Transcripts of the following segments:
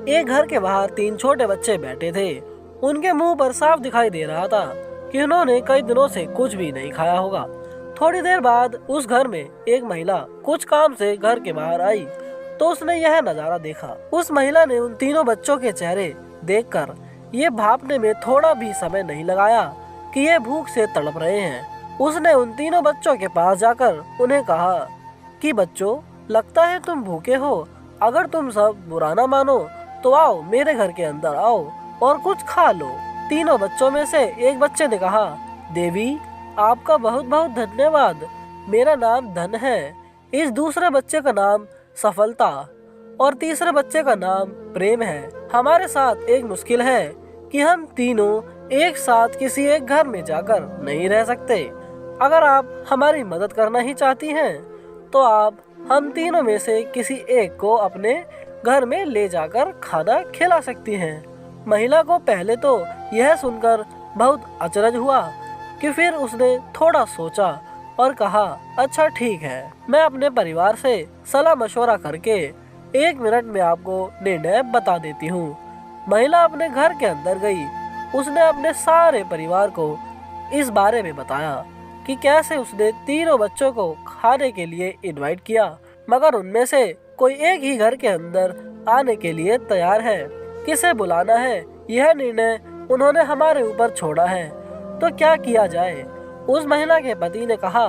एक घर के बाहर 3 छोटे बच्चे बैठे थे। उनके मुंह पर साफ दिखाई दे रहा था कि उन्होंने कई दिनों से कुछ भी नहीं खाया होगा। थोड़ी देर बाद उस घर में एक महिला कुछ काम से घर के बाहर आई तो उसने यह नजारा देखा। उस महिला ने उन तीनों बच्चों के चेहरे देखकर ये भापने में थोड़ा भी समय नहीं लगाया कि ये भूख से तड़प रहे हैं। उसने उन तीनों बच्चों के पास जाकर उन्हें कहा कि बच्चों, लगता है तुम भूखे हो। अगर तुम सब बुरा ना मानो तो आओ मेरे घर के अंदर आओ और कुछ खा लो। तीनों बच्चों में से एक बच्चे ने कहा, देवी आपका बहुत बहुत धन्यवाद, मेरा नाम धन है। इस दूसरे बच्चे का नाम सफलता और तीसरे बच्चे का नाम प्रेम है। हमारे साथ एक मुश्किल है कि हम तीनों एक साथ किसी एक घर में जाकर नहीं रह सकते। अगर आप हमारी मदद करना ही चाहती हैं तो आप हम तीनों में से किसी एक को अपने घर में ले जाकर खाना खिला सकती हैं। महिला को पहले तो यह सुनकर बहुत अचरज हुआ कि फिर उसने थोड़ा सोचा और कहा, अच्छा ठीक है, मैं अपने परिवार से सलाह मशवरा करके 1 मिनट में आपको निर्णय बता देती हूँ। महिला अपने घर के अंदर गई। उसने अपने सारे परिवार को इस बारे में बताया कि कैसे उसने तीनों बच्चों को खाने के लिए इनवाइट किया, मगर उनमें से कोई एक ही घर के अंदर आने के लिए तैयार है। किसे बुलाना है यह निर्णय उन्होंने हमारे ऊपर छोड़ा है, तो क्या किया जाए। उस महिला के पति ने कहा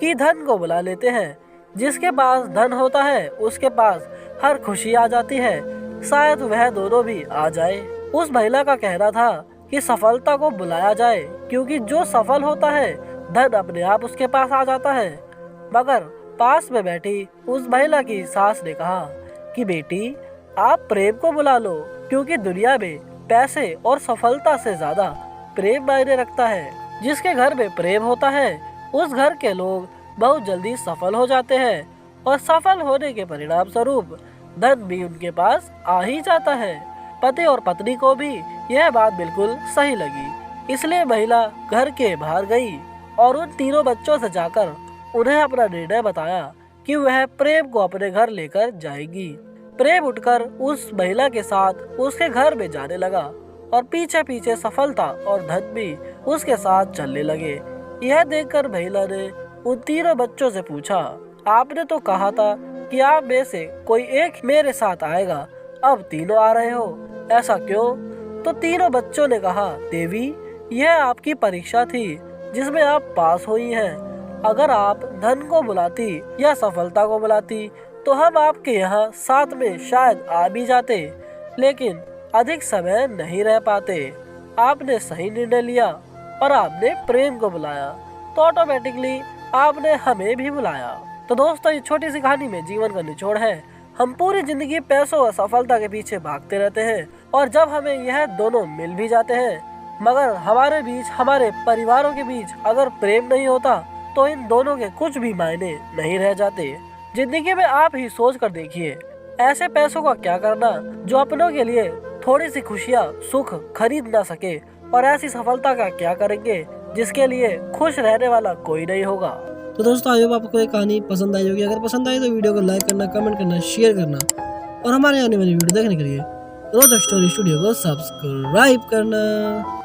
कि धन को बुला लेते हैं। जिसके पास धन होता है उसके पास हर खुशी आ जाती है, शायद वह दोनों भी आ जाए। उस महिला का कहना था कि सफलता को बुलाया जाए, क्योंकि जो सफल होता है धन अपने आप उसके पास आ जाता है। मगर पास में बैठी उस महिला की सास ने कहा कि बेटी, आप प्रेम को बुला लो, क्योंकि दुनिया में पैसे और सफलता से ज्यादा प्रेम मायने रखता है। जिसके घर में प्रेम होता है उस घर के लोग बहुत जल्दी सफल हो जाते हैं और सफल होने के परिणाम स्वरूप धन भी उनके पास आ ही जाता है। पति और पत्नी को भी यह बात बिल्कुल सही लगी, इसलिए महिला घर के बाहर गई और उन तीनों बच्चों से जाकर उन्हें अपना निर्णय बताया कि वह प्रेम को अपने घर लेकर जाएगी। प्रेम उठकर उस महिला के साथ उसके घर में जाने लगा और पीछे पीछे सफलता और धन भी उसके साथ चलने लगे। यह देखकर महिला ने उन तीनों बच्चों से पूछा, आपने तो कहा था कि आप में से कोई एक मेरे साथ आएगा, अब तीनों आ रहे हो, ऐसा क्यों? तो तीनों बच्चों ने कहा, देवी यह आपकी परीक्षा थी जिसमें आप पास हुई हैं। अगर आप धन को बुलाती या सफलता को बुलाती तो हम आपके यहाँ साथ में शायद आ भी जाते, लेकिन अधिक समय नहीं रह पाते। आपने सही निर्णय लिया और आपने प्रेम को बुलाया, तो ऑटोमेटिकली आपने हमें भी बुलाया। तो दोस्तों, इस छोटी सी कहानी में जीवन का निचोड़ है, हम पूरी जिंदगी पैसों और सफलता के पीछे भागते रहते हैं और जब हमें यह दोनों मिल भी जाते हैं, मगर हमारे बीच, हमारे परिवारों के बीच अगर प्रेम नहीं होता तो इन दोनों के कुछ भी मायने नहीं रह जाते। जिंदगी में आप ही सोच कर देखिए, ऐसे पैसों का क्या करना जो अपनों के लिए थोड़ी सी खुशियाँ, सुख खरीद ना सके, और ऐसी सफलता का क्या करेंगे जिसके लिए खुश रहने वाला कोई नहीं होगा। तो दोस्तों, आई होप आपको ये कहानी पसंद आई होगी। अगर पसंद आई तो वीडियो को लाइक करना, कमेंट करना, शेयर करना और हमारे आने वाली वीडियो देखने के लिए रोज स्टोरी स्टूडियो को सब्सक्राइब करना।